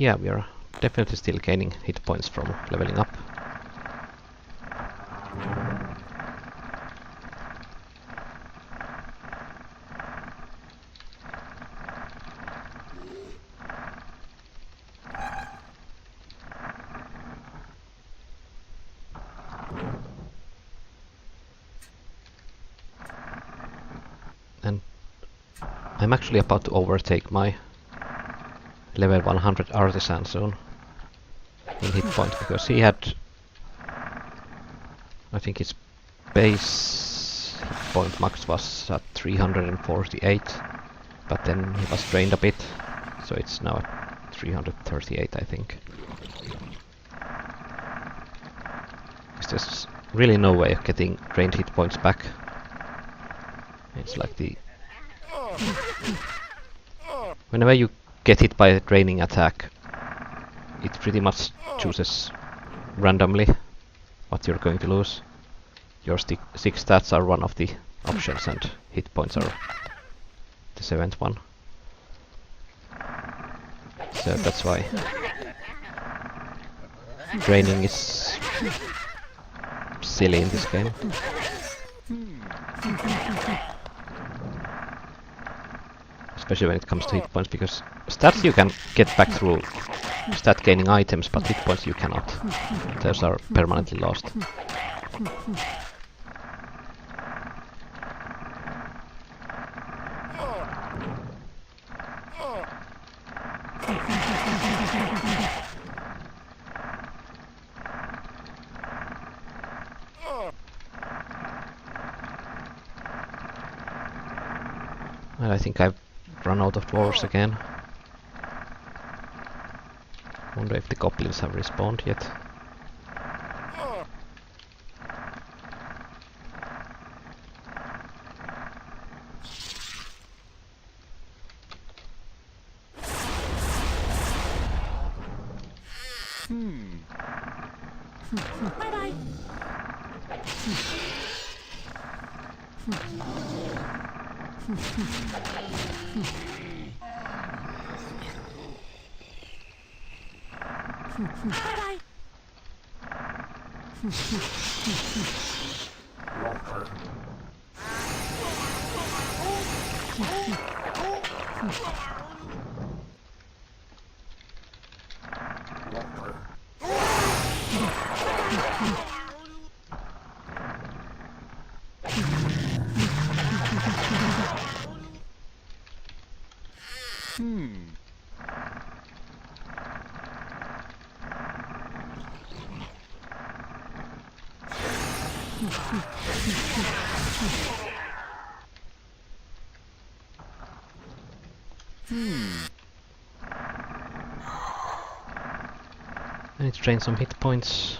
Yeah, we are definitely still gaining hit points from leveling up. And I'm actually about to overtake my level 100 artisan soon in hit point, because he had, I think his base hit point max was at 348, but then he was drained a bit, so it's now at 338, I think. There's really no way of getting drained hit points back. It's like the... Whenever you get hit by a draining attack, it pretty much chooses randomly what you're going to lose. Your 6 stats are one of the options and hit points are the 7th one. So that's why draining is silly in this game. Especially when it comes to hit points, because stats you can get back through stat gaining items, but hit points you cannot. Those are permanently lost. Well, I think I've run out of dwarves again. Wonder if the goblins have respawned yet. Bye-bye. Bye-bye. I need to drain some hit points.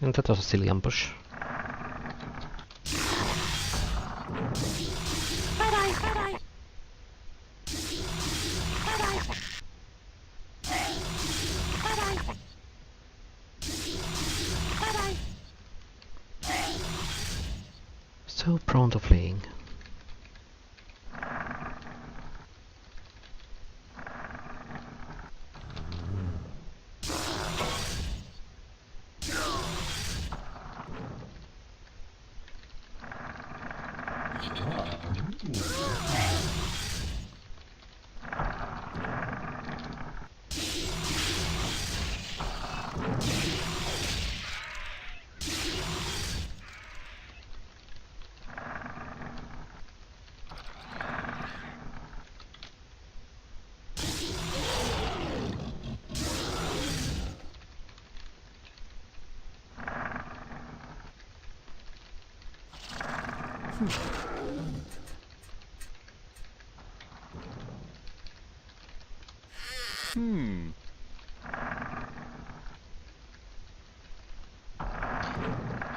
And that was a silly ambush. Bye-bye. Bye-bye. Bye-bye. Bye-bye. Bye-bye. So prone to fleeing.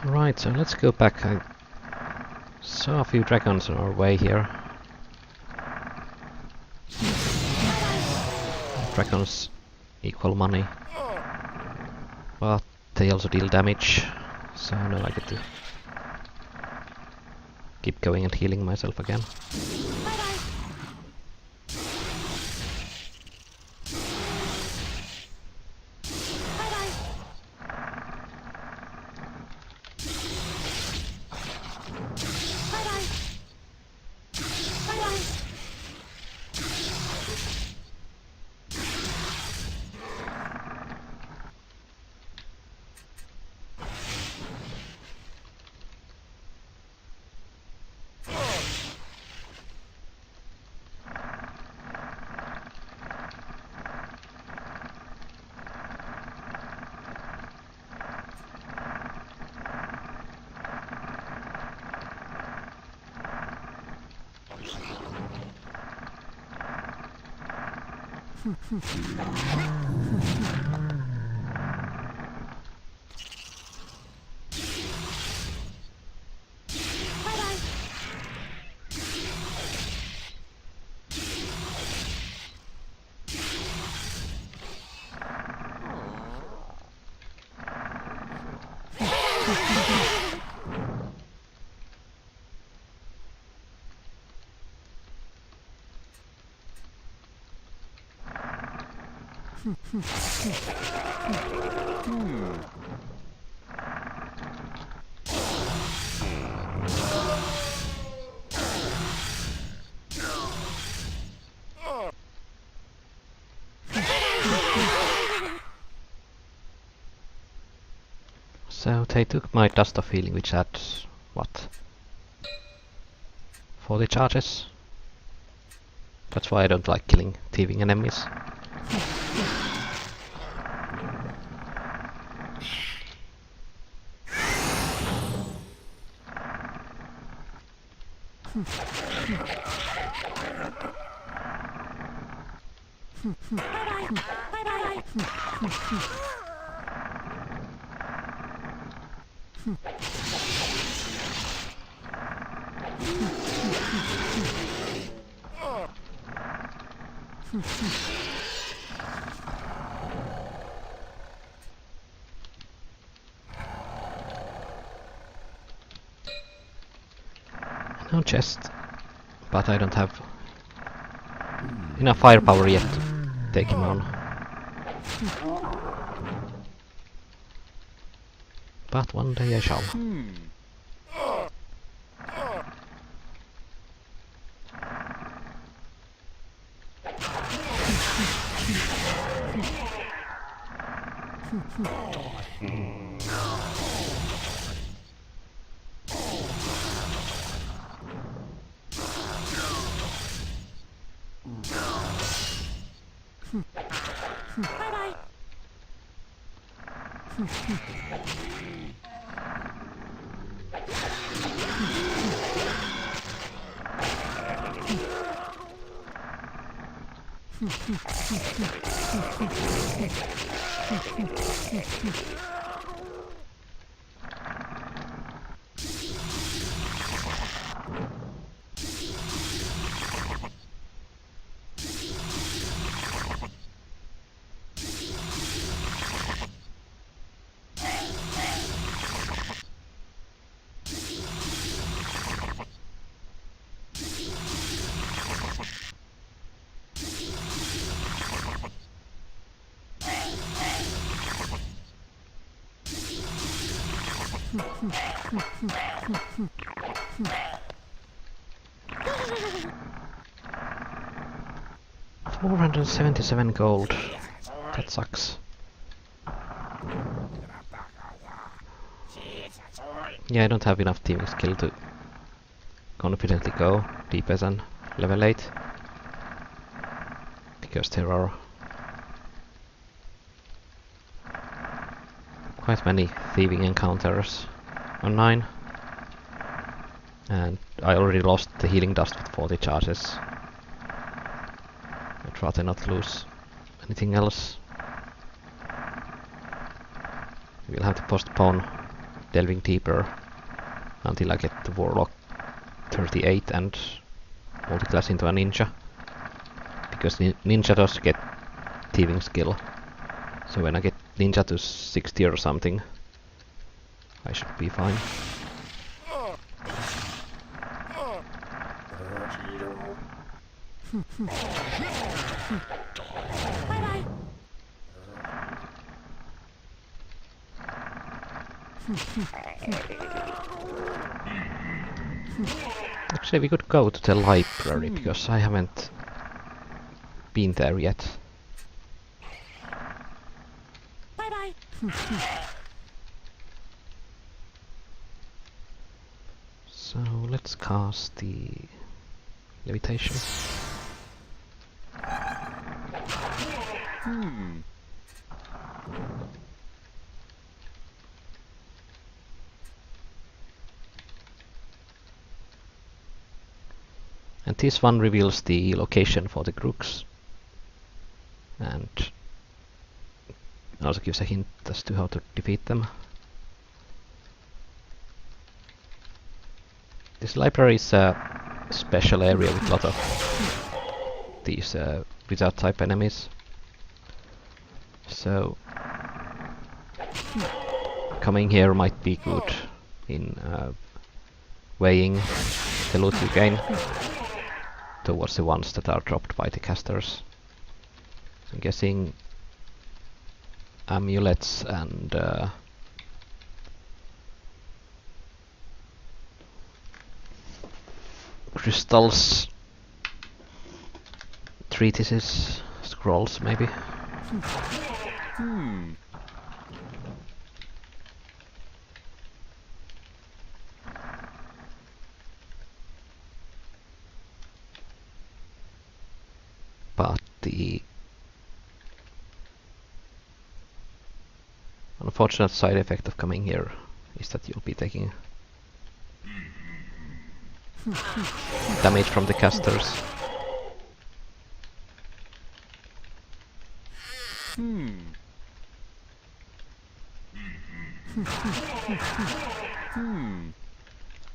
Right, so let's go back. I saw a few dragons on our way here. Dragons equal money, but they also deal damage, so now I get to keep going and healing myself again. So they took my dust of healing, which had, what, 40 charges? That's why I don't like killing thieving enemies. No chest, but I don't have enough firepower yet to take him on. But one day I shall. Bye-bye. $477 gold. That sucks. Yeah, I don't have enough teaming skill to confidently go deeper than level 8. Because there are quite many thieving encounters on 9. And I already lost the healing dust with 40 charges. I'd rather not lose anything else. We'll have to postpone delving deeper until I get the Warlock 38 and multiclass into a ninja. Because ninja does get thieving skill. So when I get ninja to 60 or something, I should be fine. Bye-bye. Actually, we could go to the library because I haven't been there yet. Bye-bye. So let's cast the levitation. And this one reveals the location for the crooks. And also gives a hint as to how to defeat them. This library is a special area with a lot of these wizard type enemies. So coming here might be good in weighing the loot you gain towards the ones that are dropped by the casters. I'm guessing amulets and crystals, treatises, scrolls maybe. But the unfortunate side effect of coming here is that you'll be taking damage from the casters.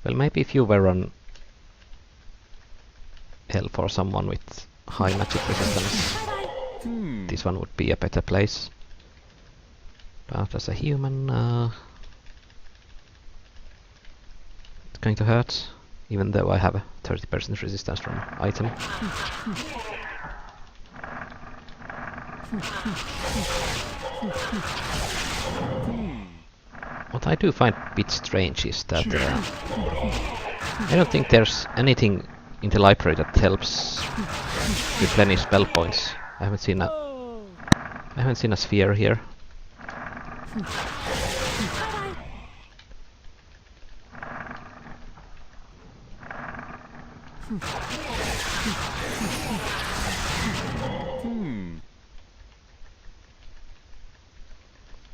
Well, maybe if you were on hell for someone with high magic resistance, this one would be a better place. But as a human, it's going to hurt, even though I have a 30% resistance from item. What I do find a bit strange is that I don't think there's anything in the library that helps replenish spell points. I haven't seen a sphere here.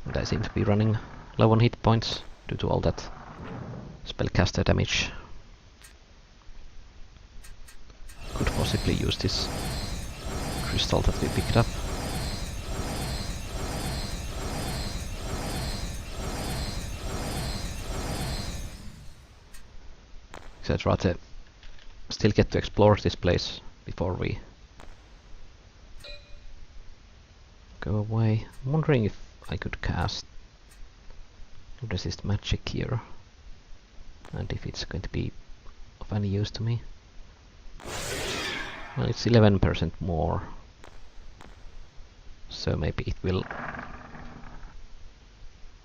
And I seem to be running low on hit points due to all that spellcaster damage. Could possibly use this crystal that we picked up. So I'd rather still get to explore this place before we go away. I'm wondering if I could cast resist magic here, and if it's going to be of any use to me. Well, it's 11% more, so maybe it will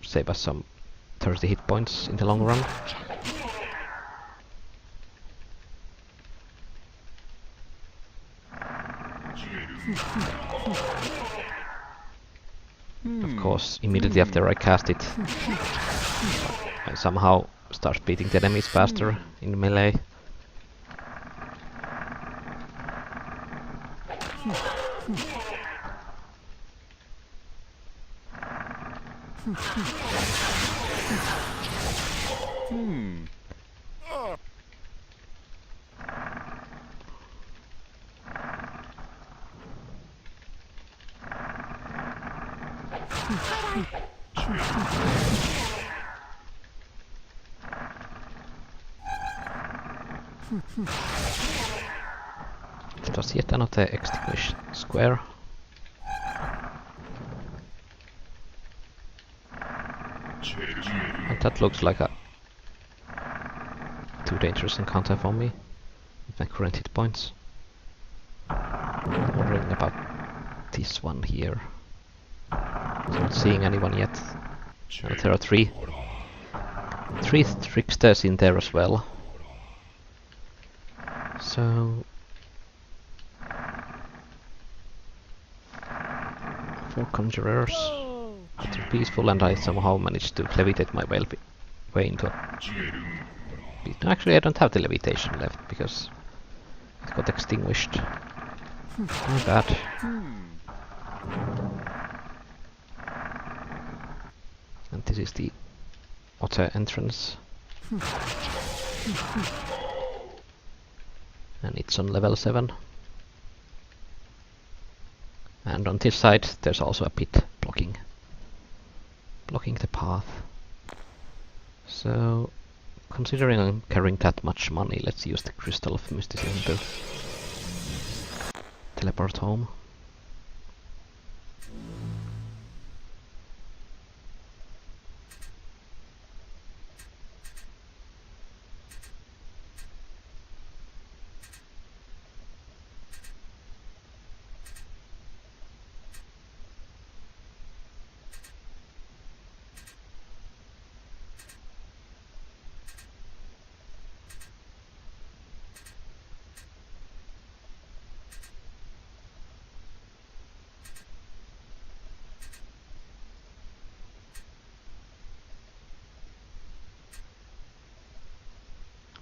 save us some 30 hit points in the long run. Of course, immediately after I cast it, I somehow start beating the enemies faster in melee. It was yet another extinguished square. And that looks like a too dangerous encounter for me with my current hit points. I'm wondering about this one here. Not seeing anyone yet. There are three tricksters in there as well. So 4 conjurers. They're peaceful, and I somehow managed to levitate my way into a pit. Actually, I don't have the levitation left because it got extinguished. My bad. And this is the otter entrance. And it's on level 7. And on this side there's also a pit blocking the path. So, considering I'm carrying that much money, let's use the Crystal of Mysticism to teleport home.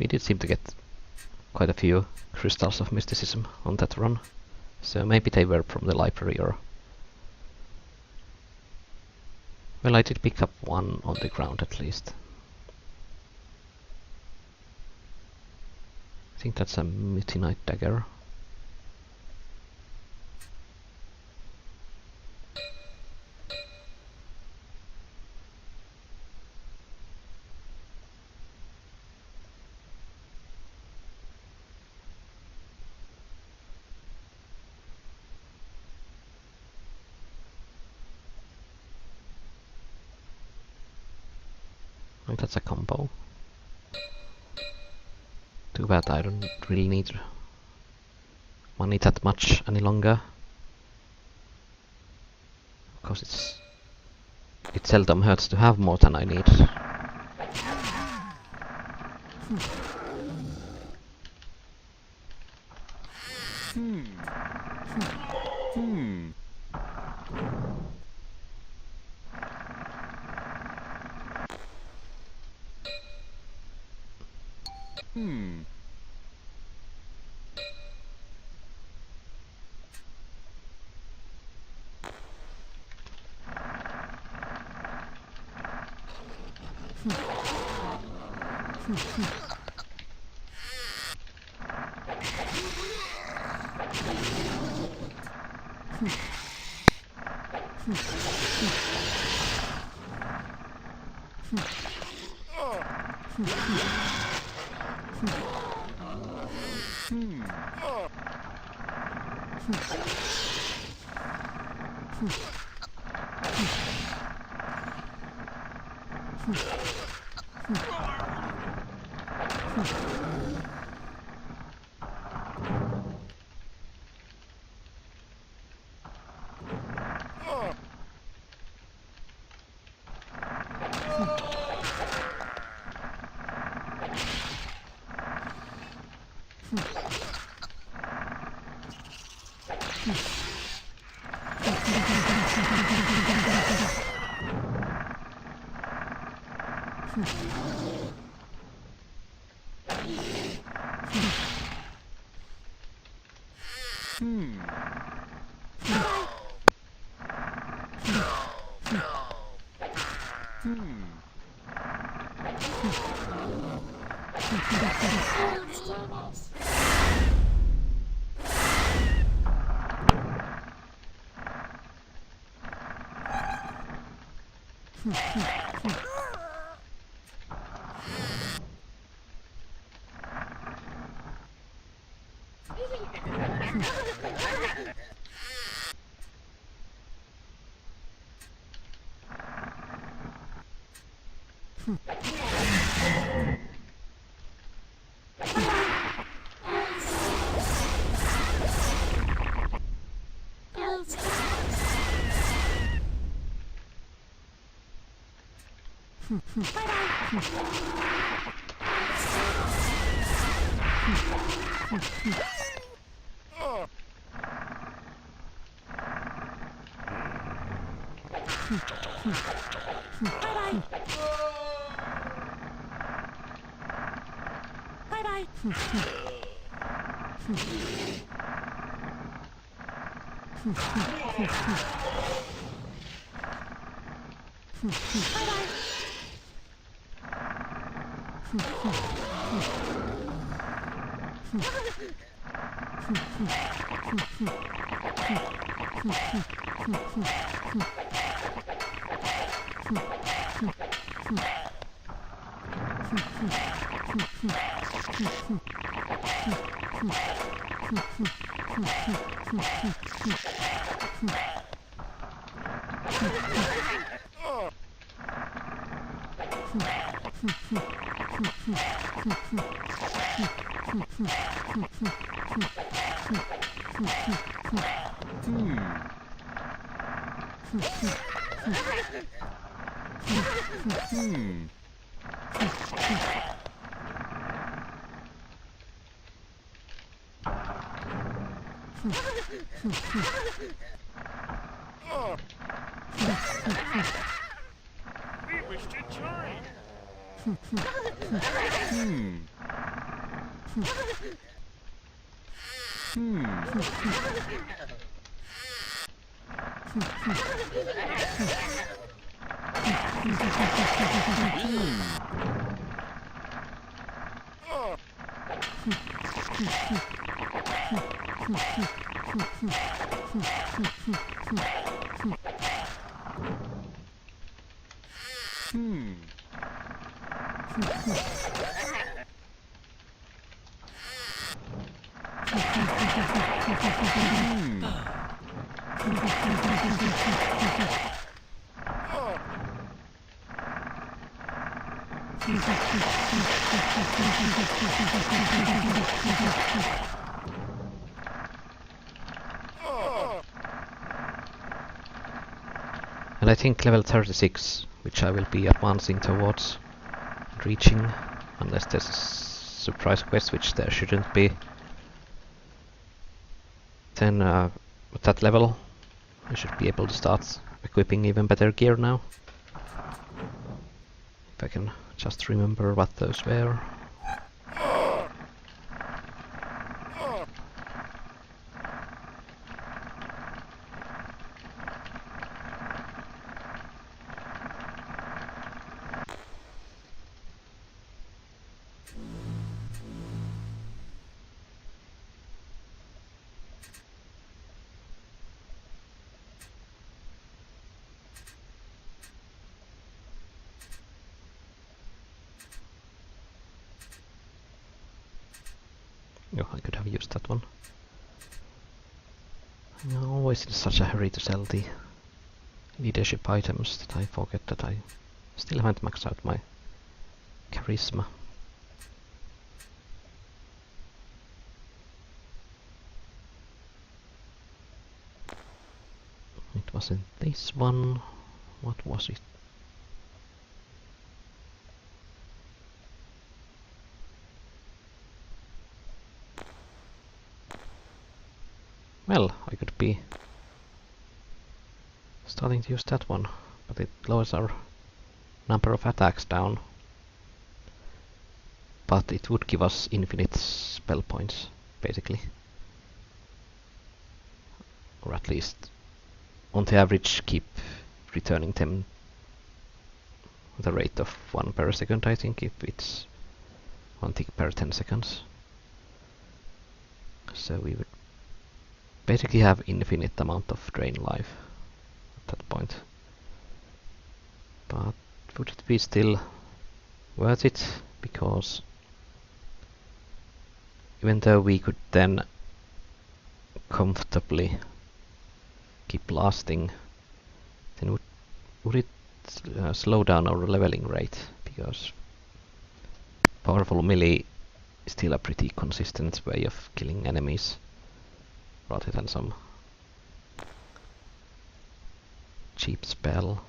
We did seem to get quite a few crystals of mysticism on that run, so maybe they were from the library, or... Well, I did pick up one on the ground at least. I think that's a Mutinite dagger. I think that's a combo. Too bad I don't really need money that much any longer. Because it seldom hurts to have more than I need. We wish to join. And I think level 36, which I will be advancing towards reaching, unless there's a surprise quest, which there shouldn't be. Then at that level I should be able to start equipping even better gear now. If I can just remember what those were. Oh, I could have used that one. I'm always in such a hurry to sell the leadership items that I forget that I still haven't maxed out my charisma. It wasn't this one. What was it? Well, I could be starting to use that one, but it lowers our number of attacks down. But it would give us infinite spell points, basically. Or at least, on the average, keep returning them at the rate of 1 per second, I think, if it's 1 tick per 10 seconds. So we would basically have infinite amount of drain life at that point. But would it be still worth it? Because even though we could then comfortably keep lasting, then would it slow down our leveling rate? Because powerful melee is still a pretty consistent way of killing enemies, rather than some cheap spell.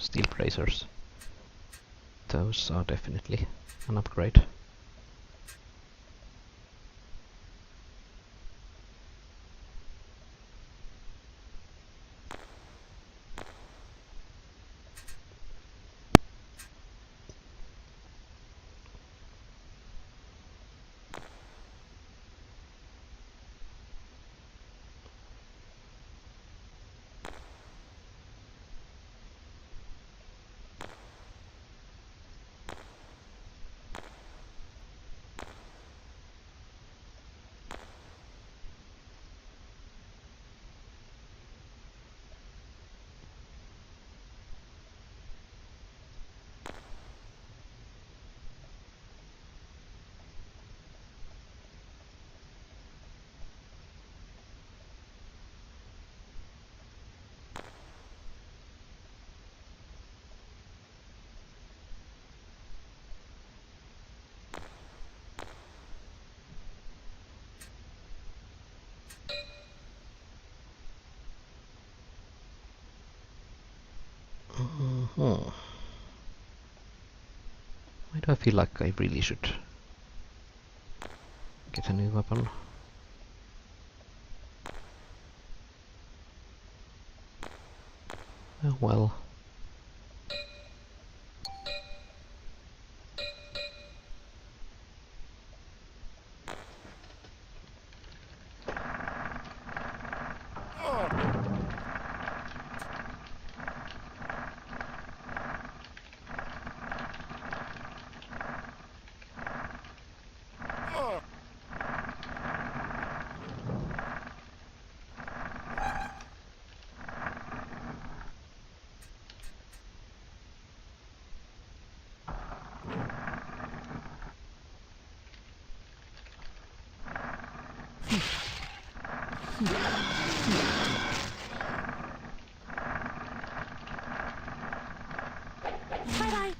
Steel bracers. Those are definitely an upgrade. Why do I feel like I really should get a new weapon? Oh well. Bye-bye.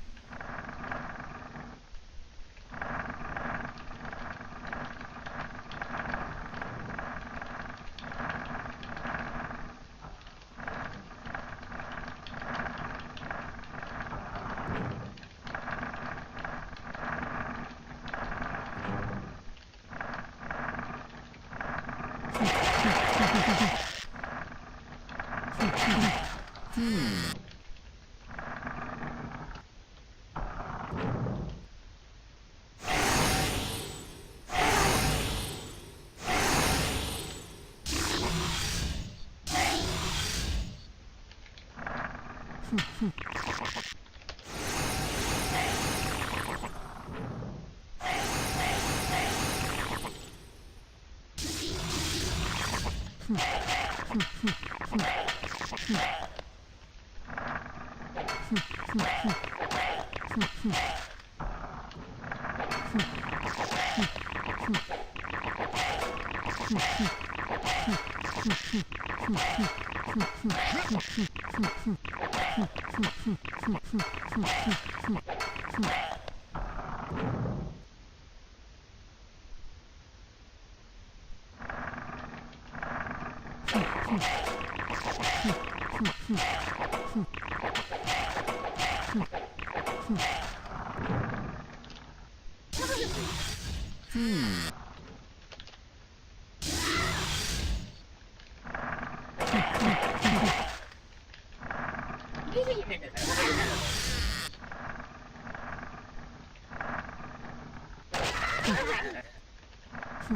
I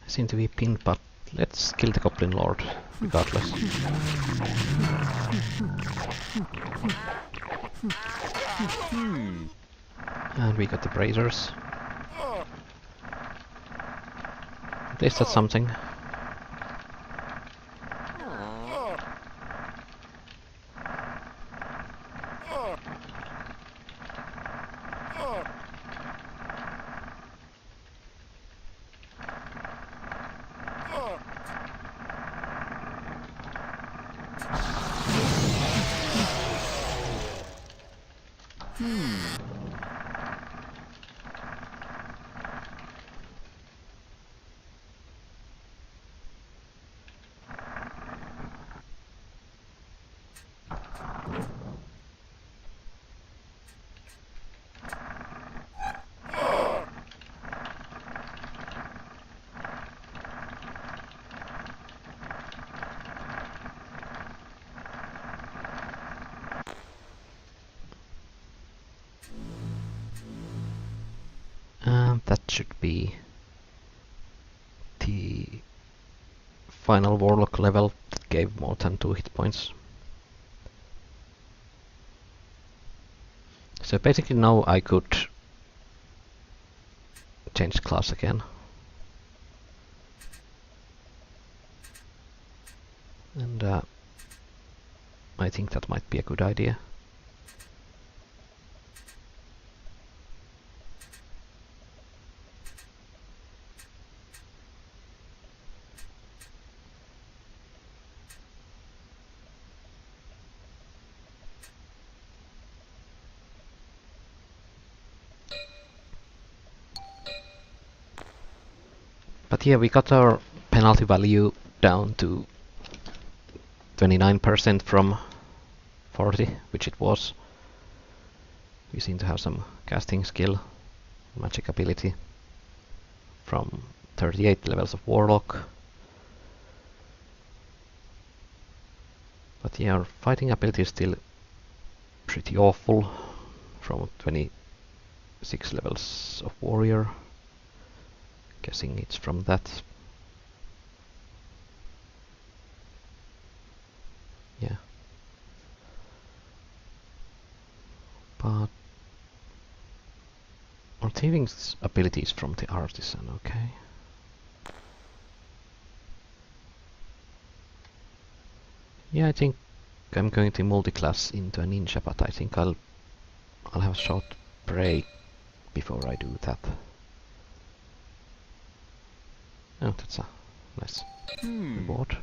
seem to be pinned, but let's kill the Goblin Lord, regardless. And we got the Braziers. At least that's something. That should be final Warlock level that gave more than 2 hit points. So basically now I could change class again. And I think that might be a good idea. But yeah, we got our penalty value down to 29% from 40, which it was. We seem to have some casting skill, magic ability from 38 levels of Warlock. But yeah, our fighting ability is still pretty awful from 26 levels of Warrior. Guessing it's from that. Yeah. But our thieving ability is from the Artisan, okay. Yeah, I think I'm going to multi-class into a ninja, but I think I'll have a short break before I do that. Oh, that's a nice reward.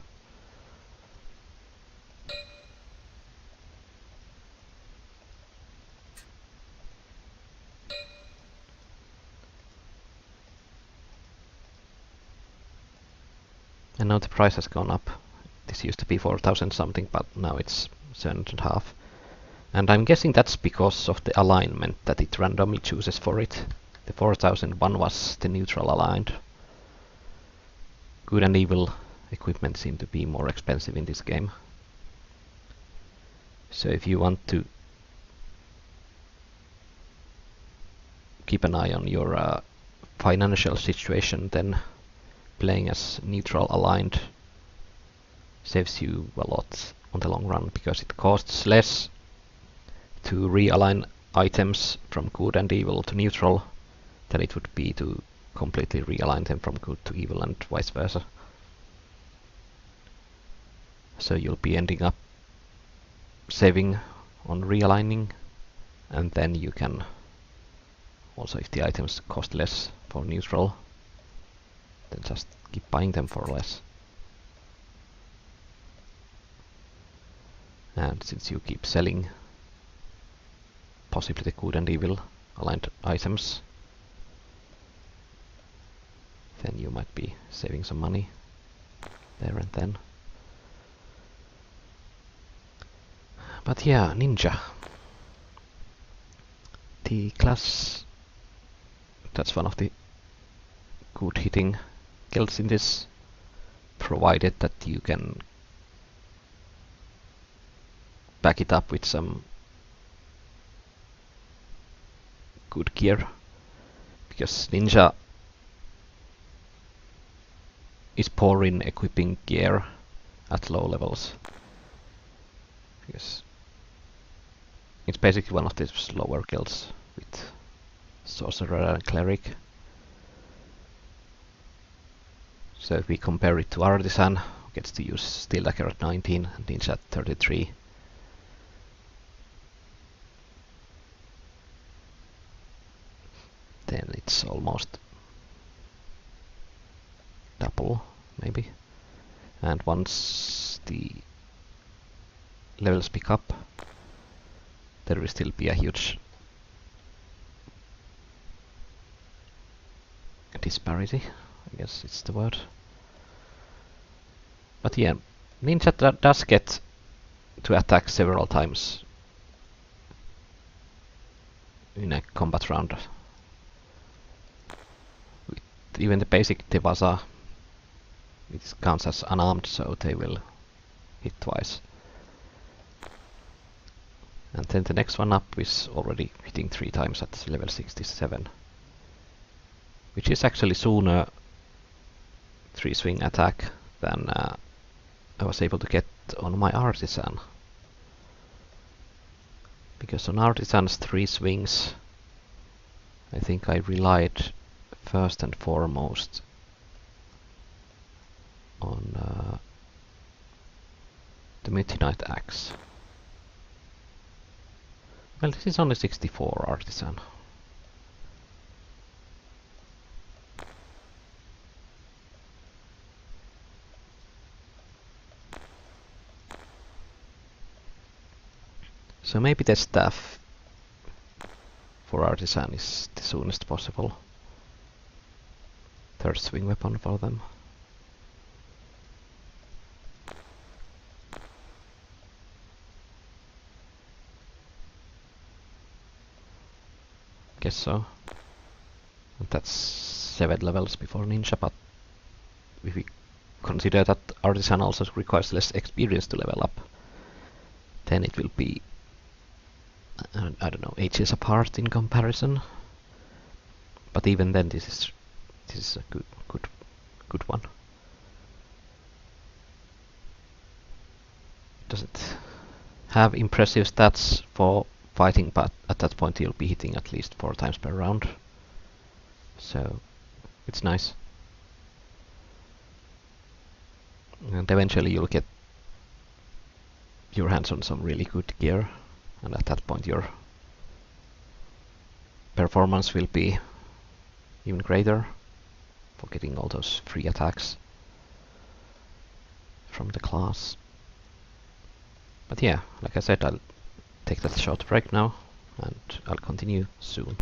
And now the price has gone up. This used to be 4,000 something, but now it's 7.5. And I'm guessing that's because of the alignment that it randomly chooses for it. The 4,001 was the neutral aligned. Good and evil equipment seem to be more expensive in this game. So if you want to keep an eye on your financial situation, then playing as neutral aligned saves you a lot on the long run, because it costs less to realign items from good and evil to neutral than it would be to completely realign them from good to evil and vice versa. So you'll be ending up saving on realigning, and then you can also, if the items cost less for neutral, then just keep buying them for less. And since you keep selling possibly the good and evil aligned items, then you might be saving some money there and then. But yeah, ninja. The class, that's one of the good hitting guilds in this, provided that you can back it up with some good gear, because ninja is poor in equipping gear at low levels, because it's basically one of the slower guilds with sorcerer and cleric. So if we compare it to Artisan, who gets to use Steel Dagger at 19 and Ninja at 33, then it's almost double, maybe. And once the levels pick up, there will still be a huge disparity, I guess it's the word. But yeah, Ninja does get to attack several times in a combat round. With even the basic Devasa, it counts as unarmed, so they will hit twice. And then the next one up is already hitting 3 times at level 67. Which is actually sooner 3 swing attack than I was able to get on my Artisan. Because on Artisan's 3 swings, I think I relied first and foremost on the Midnight Axe. Well, this is only 64 Artisan. So maybe the staff for Artisan is the soonest possible 3rd swing weapon for them. Guess so. And that's 7 levels before Ninja, but if we consider that Artisan also requires less experience to level up, then it will be I don't know, ages apart in comparison. But even then, this is a good one. Doesn't have impressive stats for fighting, but at that point he'll be hitting at least 4 times per round. So it's nice. And eventually you'll get your hands on some really good gear, and at that point your performance will be even greater for getting all those free attacks from the class. But yeah, like I said, I'll take that short break now, and I'll continue soon.